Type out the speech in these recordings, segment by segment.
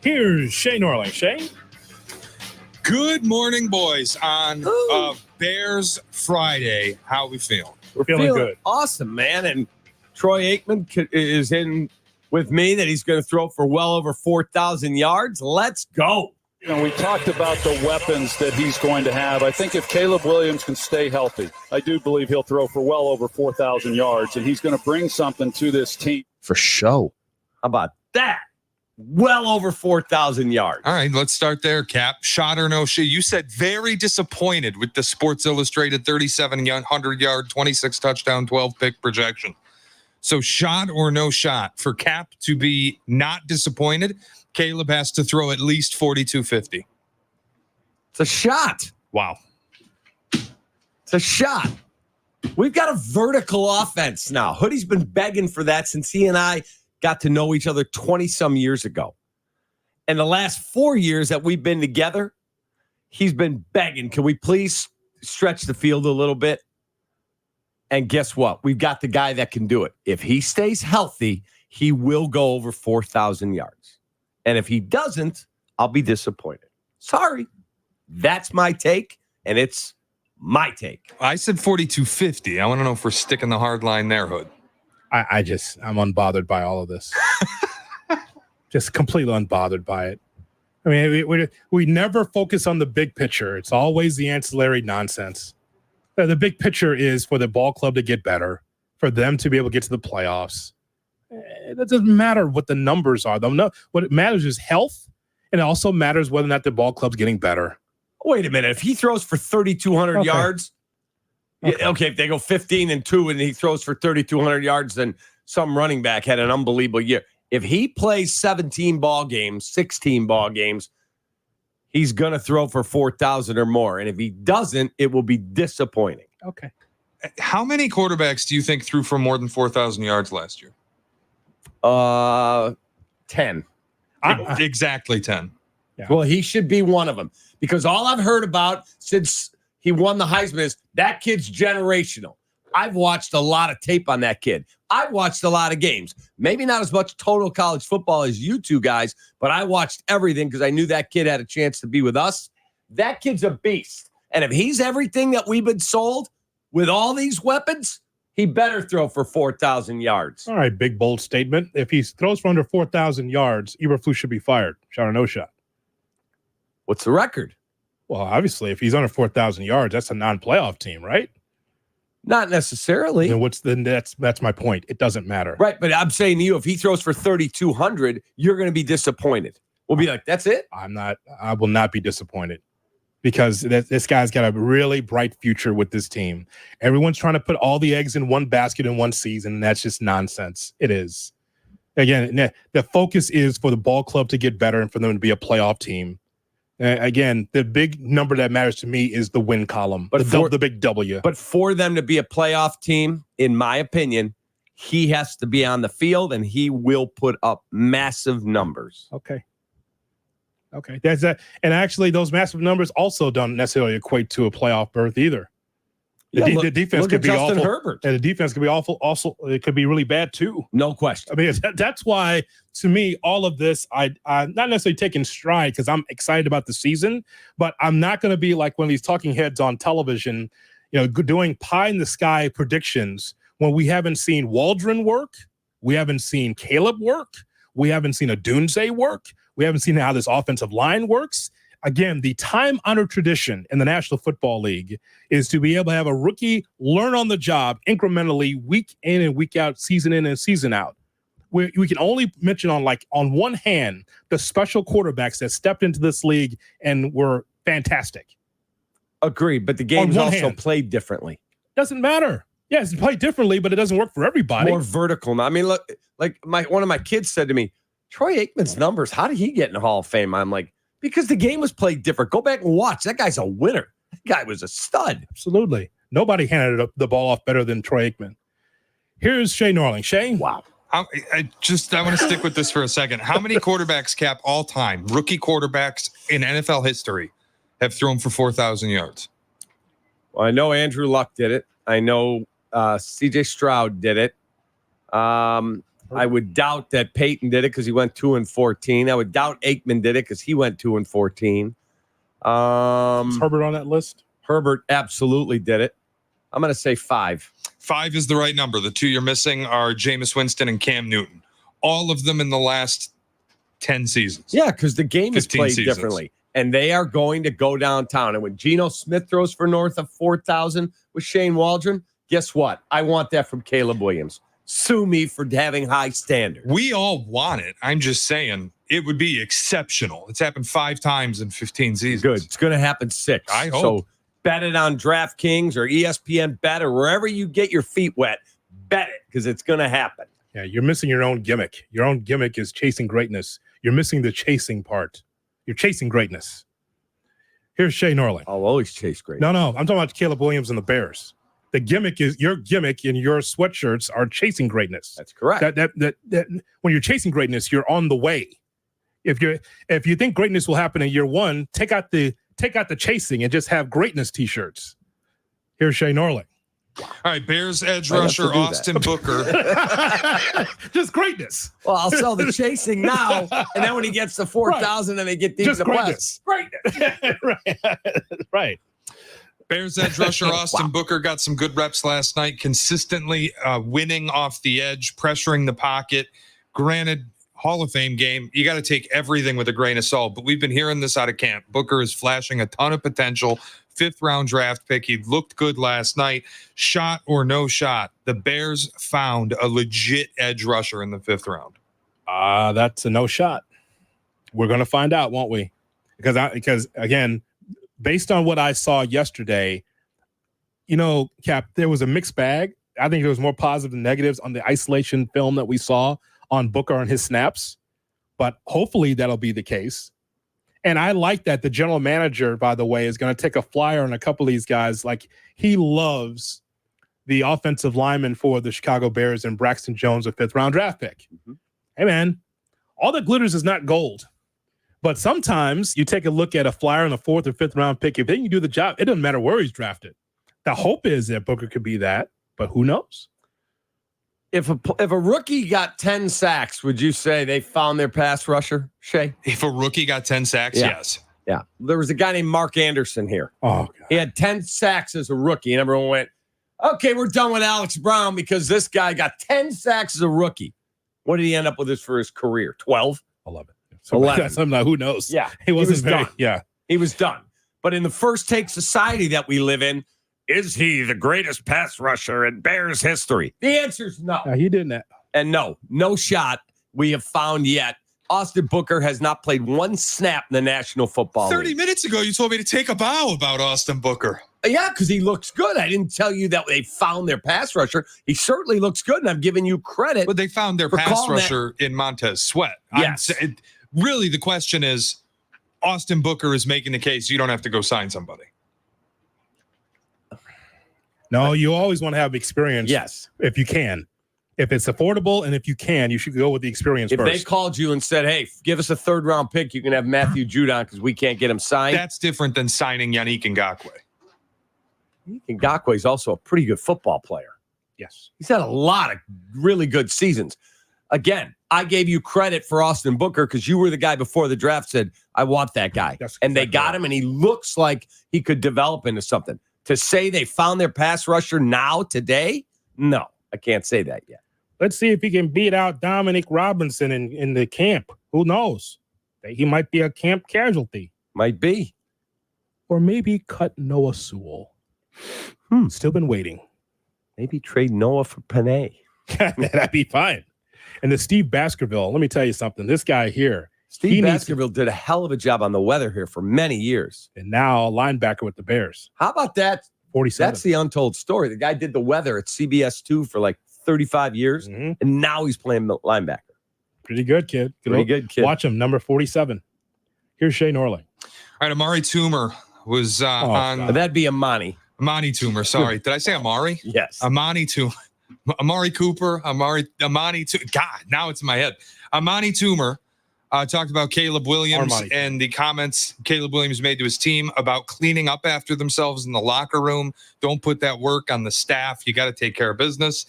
Here's Shay Norling. Shay? Good morning, boys, on Bears Friday. How we feeling? We're feeling good. Awesome, man. And Troy Aikman is in with me that he's going to throw for well over 4,000 yards. Let's go. You know, we talked about the weapons that he's going to have. I think if Caleb Williams can stay healthy, I do believe he'll throw for well over 4,000 yards, and he's going to bring something to this team. For show. How about that? Well over 4,000 yards. All right, let's start there, Cap. Shot or no shot? You said very disappointed with the Sports Illustrated 3,700-yard, 26 touchdown, 12 pick projection. So shot or no shot for Cap to be not disappointed? Caleb has to throw at least 4,250. It's a shot. Wow. It's a shot. We've got a vertical offense now. Hoodie's been begging for that since he and I got to know each other 20-some years ago. And the last 4 years that we've been together, he's been begging, can we please stretch the field a little bit? And guess what? We've got the guy that can do it. If he stays healthy, he will go over 4,000 yards. And if he doesn't, I'll be disappointed. Sorry. That's my take, and it's my take. I said 4,250. I want to know if we're sticking the hard line there, Hood. I'm unbothered by all of this. Just completely unbothered by it. I mean, we never focus on the big picture. It's always the ancillary nonsense. The big picture is for the ball club to get better, for them to be able to get to the playoffs. It doesn't matter what the numbers are. What it matters is health, and it also matters whether or not the ball club's getting better. Wait a minute. If he throws for 3,200 yards, okay, if they go 15-2 and he throws for 3,200 yards, then some running back had an unbelievable year. If he plays 17 ball games, 16 ball games, he's going to throw for 4,000 or more. And if he doesn't, it will be disappointing. Okay. How many quarterbacks do you think threw for more than 4,000 yards last year? 10. Exactly 10. Yeah. Well, he should be one of them because all I've heard about since he won the Heisman is that kid's generational. I've watched a lot of tape on that kid. I've watched a lot of games. Maybe not as much total college football as you two guys, but I watched everything because I knew that kid had a chance to be with us. That kid's a beast. And if he's everything that we've been sold with all these weapons, he better throw for 4,000 yards. All right, big, bold statement. If he throws for under 4,000 yards, Eberflus should be fired. Shot or no shot? What's the record? Well, obviously, if he's under 4,000 yards, that's a non-playoff team, right? Not necessarily. Then that's my point. It doesn't matter. Right, but I'm saying to you, if he throws for 3,200, you're going to be disappointed. We'll be like, that's it? I will not be disappointed because this guy's got a really bright future with this team. Everyone's trying to put all the eggs in one basket in one season, and that's just nonsense. It is. Again, the focus is for the ball club to get better and for them to be a playoff team. Again, the big number that matters to me is the win column, but the big W. But for them to be a playoff team, in my opinion, he has to be on the field, and he will put up massive numbers. Okay. That's that. And actually, those massive numbers also don't necessarily equate to a playoff berth either. The defense could be awful. Herbert. And the defense could be awful. Also, it could be really bad too. No question. I mean, that's why, to me, all of this, I'm not necessarily taking stride because I'm excited about the season, but I'm not going to be like one of these talking heads on television, doing pie in the sky predictions when we haven't seen Waldron work, we haven't seen Caleb work, we haven't seen Odunze work, we haven't seen how this offensive line works. Again, the time-honored tradition in the National Football League is to be able to have a rookie learn on the job incrementally week in and week out, season in and season out. We can only mention on one hand the special quarterbacks that stepped into this league and were fantastic. Agreed, but the game's also played differently. Doesn't matter. Yeah, it's played differently, but it doesn't work for everybody. More vertical. I mean, look, one of my kids said to me, Troy Aikman's numbers, how did he get in the Hall of Fame? I'm like, because the game was played different. Go back and watch. That guy's a winner. That guy was a stud. Absolutely. Nobody handed the ball off better than Troy Aikman. Here's Shay Norling. Shay? Wow. I want to stick with this for a second. How many quarterbacks, Cap, all time, rookie quarterbacks in NFL history have thrown for 4,000 yards? Well, I know Andrew Luck did it. I know C.J. Stroud did it. I would doubt that Peyton did it because he went 2-14. I would doubt Aikman did it because he went 2-14. Is Herbert on that list? Herbert absolutely did it. I'm going to say 5. 5 is the right number. The 2 you're missing are Jameis Winston and Cam Newton. All of them in the last 10 seasons. Yeah, because the game is played seasons. differently. And they are going to go downtown. And when Geno Smith throws for north of 4,000 with Shane Waldron, guess what? I want that from Caleb Williams. Sue me for having high standards. We all want it. I'm just saying it would be exceptional. It's happened 5 times in 15 seasons. Good. It's going to happen 6. I hope. So bet it on DraftKings or ESPN Bet or wherever you get your feet wet. Bet it because it's going to happen. Yeah, you're missing your own gimmick. Your own gimmick is chasing greatness. You're missing the chasing part. You're chasing greatness. Here's Shay Norling. I'll always chase greatness. No, I'm talking about Caleb Williams and the Bears. The gimmick is your gimmick and your sweatshirts are chasing greatness. That's correct. That when you're chasing greatness, you're on the way. If you think greatness will happen in year 1, take out the chasing and just have greatness t-shirts. Here's Shay Norling. All right, Bears edge rusher Austin Booker. Just greatness. Well, I'll sell the chasing now, and then when he gets to 4,000 and they get deep in the greatness. Right. Bears edge rusher Austin Booker got some good reps last night, consistently winning off the edge, pressuring the pocket. Granted, Hall of Fame game, you got to take everything with a grain of salt, but we've been hearing this out of camp. Booker is flashing a ton of potential. 5th-round draft pick. He looked good last night. Shot or no shot, the Bears found a legit edge rusher in the 5th round. That's a no shot. We're going to find out, won't we? Because again, based on what I saw yesterday, Cap, there was a mixed bag. I think there was more positive than negatives on the isolation film that we saw on Booker on his snaps, but hopefully that'll be the case. And I like that the general manager, by the way, is going to take a flyer on a couple of these guys. Like, he loves the offensive lineman for the Chicago Bears and Braxton Jones, a 5th-round draft pick. Mm-hmm. Hey, man, all that glitters is not gold. But sometimes you take a look at a flyer on the 4th or 5th-round pick. If they can do the job, it doesn't matter where he's drafted. The hope is that Booker could be that, but who knows? If a rookie got 10 sacks, would you say they found their pass rusher, Shay? If a rookie got 10 sacks, yes. Yeah. There was a guy named Mark Anderson here. Oh, God. He had 10 sacks as a rookie, and everyone went, okay, we're done with Alex Brown because this guy got 10 sacks as a rookie. What did he end up with for his career? 12? 11. 11. Who knows? Yeah. He was done. Yeah. He was done. But in the first take society that we live in, is he the greatest pass rusher in Bears history? The answer is no. He didn't. And no shot we have found yet. Austin Booker has not played one snap in the National Football League. 30 minutes ago, you told me to take a bow about Austin Booker. Yeah, because he looks good. I didn't tell you that they found their pass rusher. He certainly looks good, and I'm giving you credit. But they found their pass rusher in Montez Sweat. Yes. Really, the question is, Austin Booker is making the case you don't have to go sign somebody. No, you always want to have experience. Yes. If you can. If it's affordable and if you can, you should go with the experience first. If they called you and said, hey, give us a 3rd-round pick, you can have Matthew Judon because we can't get him signed. That's different than signing Yannick Ngakoue. Yannick Ngakoue is also a pretty good football player. Yes. He's had a lot of really good seasons. Again, I gave you credit for Austin Booker because you were the guy before the draft said, I want that guy. And they got him, and he looks like he could develop into something. To say they found their pass rusher now, today? No, I can't say that yet. Let's see if he can beat out Dominic Robinson in the camp. Who knows? He might be a camp casualty. Might be. Or maybe cut Noah Sewell. Still been waiting. Maybe trade Noah for Panay. That'd be fine. And the Steve Baskerville, let me tell you something. This guy here. Steve Baskerville did a hell of a job on the weather here for many years. And now a linebacker with the Bears. How about that? 47. That's the untold story. The guy did the weather at CBS 2 for like 35 years, and now he's playing linebacker. Pretty good, kid. Pretty good kid. Watch him, number 47. Here's Shay Norling. All right, Amari Toomer was on. That'd be Amani Toomer, sorry. Did I say Amari? Yes. Amani Toomer. Amari Cooper, Amani Toomer. God, now it's in my head. Amani Toomer talked about Caleb Williams and the comments Caleb Williams made to his team about cleaning up after themselves in the locker room. Don't put that work on the staff. You got to take care of business.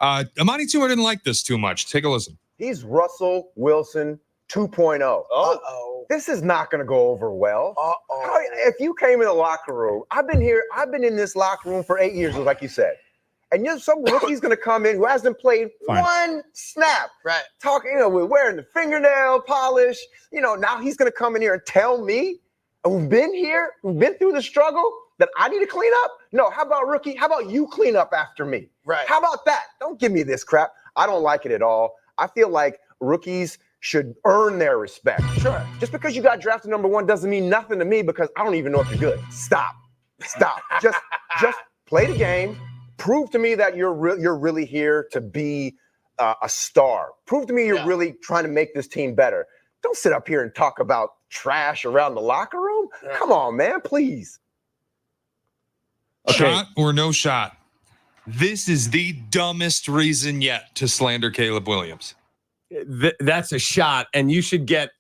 Amani Toomer didn't like this too much. Take a listen. He's Russell Wilson 2.0. Uh-oh. This is not going to go over well. Uh-oh. If you came in the locker room, I've been in this locker room for 8 years, like you said. And some rookie's going to come in who hasn't played one snap. Right. Talking, we're wearing the fingernail polish. Now he's going to come in here and tell me who've been here, who've been through the struggle, that I need to clean up? No, how about rookie? How about you clean up after me? Right. How about that? Don't give me this crap. I don't like it at all. I feel like rookies should earn their respect. Sure. Just because you got drafted number 1 doesn't mean nothing to me because I don't even know if you're good. Stop. Just play the game. Prove to me that you're really here to be a star. Prove to me you're really trying to make this team better. Don't sit up here and talk about trash around the locker room. Yeah. Come on, man, please. Okay. Shot or no shot? This is the dumbest reason yet to slander Caleb Williams. That's a shot, and you should get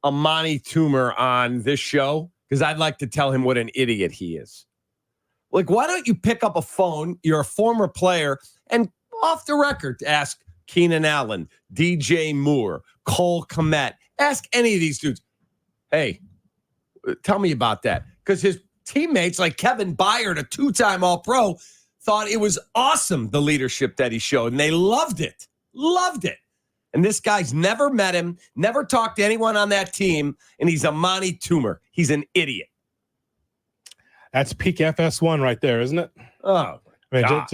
Amani Toomer on this show because I'd like to tell him what an idiot he is. Like, why don't you pick up a phone? You're a former player, and off the record, ask Keenan Allen, DJ Moore, Cole Kmet. Ask any of these dudes. Hey, tell me about that. Because his teammates like Kevin Byard, a 2-time All-Pro, thought it was awesome, the leadership that he showed, and they loved it. Loved it. And this guy's never met him, never talked to anyone on that team, and he's Amani Toomer. He's an idiot. That's peak FS1 right there, isn't it? Oh, I mean,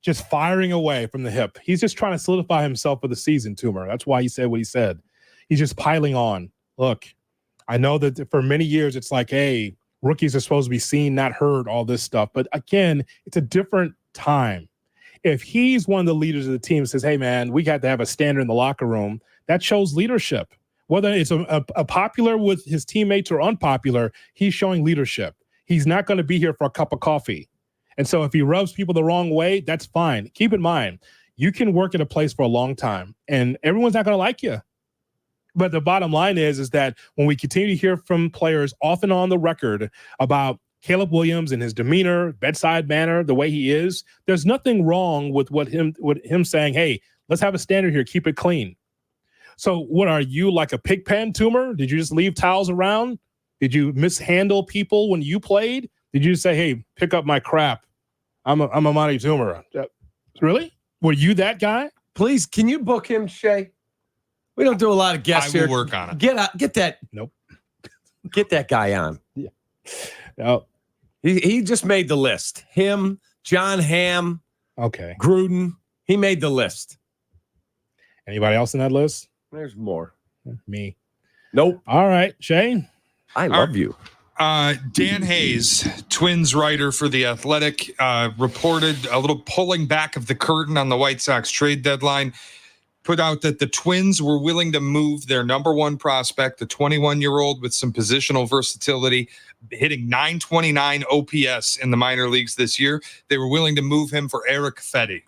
just firing away from the hip. He's just trying to solidify himself for the season, Toomer. That's why he said what he said. He's just piling on. Look, I know that for many years it's like, hey, rookies are supposed to be seen, not heard, all this stuff. But again, it's a different time. If he's one of the leaders of the team and says, hey, man, we got to have a standard in the locker room, that shows leadership. Whether it's a popular with his teammates or unpopular, he's showing leadership. He's not going to be here for a cup of coffee. And so if he rubs people the wrong way, that's fine. Keep in mind, you can work at a place for a long time and everyone's not going to like you. But the bottom line is that when we continue to hear from players often on the record about Caleb Williams and his demeanor, bedside manner, the way he is, there's nothing wrong with him saying, hey, let's have a standard here. Keep it clean. So what are you, like a pig pen, Toomer? Did you just leave towels around? Did you mishandle people when you played? Did you say, hey, pick up my crap? I'm a Amani Toomer. Really? Were you that guy? Please, can you book him, Shay? We don't do a lot of guests here. I will work on it. Get that. Nope. Get that guy on. Yeah. No. He just made the list. Him, John Hamm. Okay. Gruden. He made the list. Anybody else in that list? There's more. Me. Nope. All right, Shay. I love you. Dan Hayes, Twins writer for The Athletic, reported a little pulling back of the curtain on the White Sox trade deadline, put out that the Twins were willing to move their number 1 prospect, the 21-year-old with some positional versatility, hitting .929 OPS in the minor leagues this year. They were willing to move him for Eric Fetty.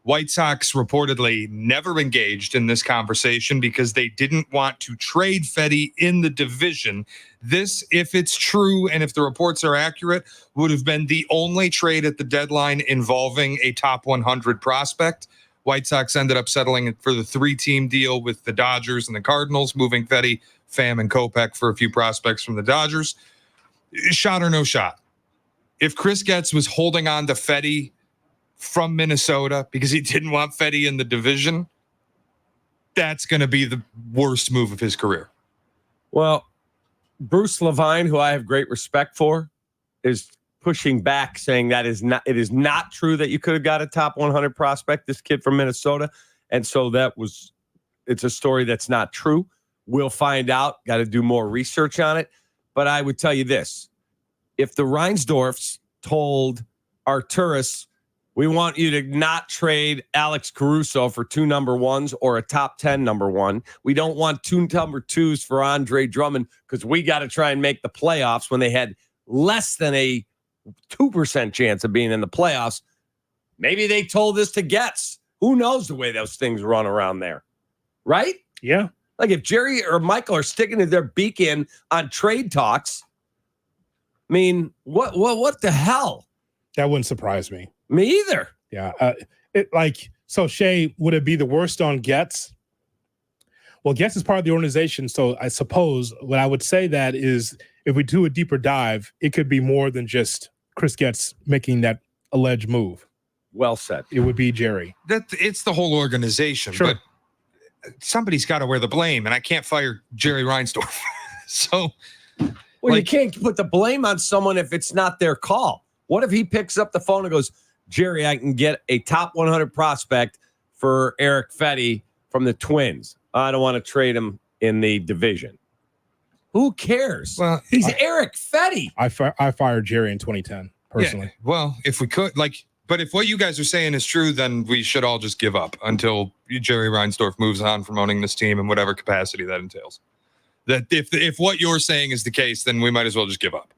White Sox reportedly never engaged in this conversation because they didn't want to trade Fetty in the division. This, if it's true and if the reports are accurate, would have been the only trade at the deadline involving a top 100 prospect. White Sox ended up settling for the 3-team deal with the Dodgers and the Cardinals, moving Fetty, Pham, and Kopech for a few prospects from the Dodgers. Shot or no shot? If Chris Getz was holding on to Fetty from Minnesota because he didn't want Fetty in the division, that's going to be the worst move of his career. Well, Bruce Levine, who I have great respect for, is pushing back, saying that it is not true that you could have got a top 100 prospect, this kid from Minnesota. And so it's a story that's not true. We'll find out. Got to do more research on it. But I would tell you this. If the Reinsdorfs told Arturis, we want you to not trade Alex Caruso for 2 number 1s or a top 10 number 1. We don't want 2 number 2s for Andre Drummond because we got to try and make the playoffs when they had less than a 2% chance of being in the playoffs. Maybe they told this to Getz. Who knows the way those things run around there, right? Yeah. Like if Jerry or Michael are sticking their beak in on trade talks, I mean, what the hell? That wouldn't surprise me. Me either. Yeah. So Shay, would it be the worst on Getz? Well, Getz is part of the organization, so I suppose what I would say that is if we do a deeper dive, it could be more than just Chris Getz making that alleged move. Well said. It would be Jerry. It's the whole organization, Sure. but somebody's got to wear the blame, and I can't fire Jerry Reinsdorf. So, well, you can't put the blame on someone if it's not their call. What if he picks up the phone and goes, Jerry, I can get a top 100 prospect for Eric Fetty from the Twins. I don't want to trade him in the division. Who cares? Well, he's Eric Fetty. I fired Jerry in 2010, personally. Yeah, well, if we could, but if what you guys are saying is true, then we should all just give up until Jerry Reinsdorf moves on from owning this team in whatever capacity that entails. That if what you're saying is the case, then we might as well just give up.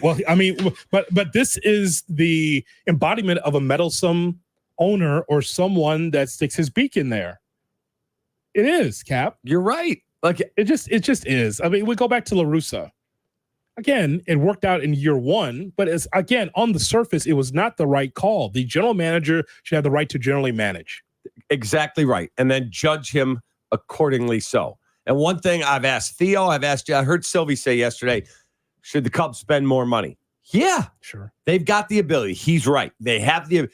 Well, I mean, but this is the embodiment of a meddlesome owner or someone that sticks his beak in there. It is, Cap. You're right. It just is. I mean, we go back to La Russa. Again, it worked out in year one, but again, on the surface, it was not the right call. The general manager should have the right to generally manage. Exactly right. And then judge him accordingly so. And one thing I've asked Theo, I heard Sylvie say yesterday, should the Cubs spend more money? Yeah. Sure. They've got the ability. He's right. They have the.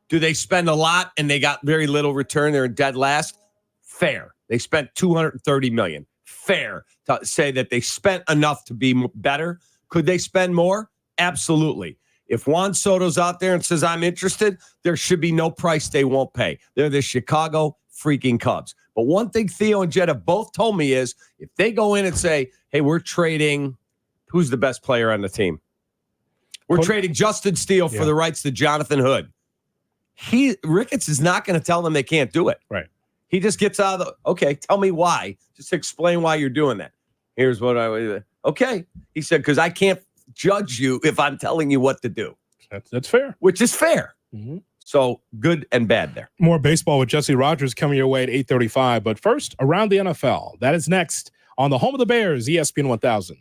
Do they spend a lot and they got very little return? They're in dead last? Fair. They spent $230 million. Fair to say that they spent enough to be better. Could they spend more? Absolutely. If Juan Soto's out there and says, I'm interested, there should be no price they won't pay. They're the Chicago freaking Cubs. But one thing Theo and Jed have both told me is if they go in and say, hey, we're trading, who's the best player on the team? We're trading Justin Steele for the rights to Jonathan Hood. Ricketts is not going to tell them they can't do it. Right. He just gets out of okay, tell me why. Just explain why you're doing that. Here's what I would. Okay. He said, because I can't judge you if I'm telling you what to do. That's fair. Which is fair. Mm-hmm. So good and bad there. More baseball with Jesse Rogers coming your way at 8:35. But first, around the NFL. That is next on the home of the Bears, ESPN 1000.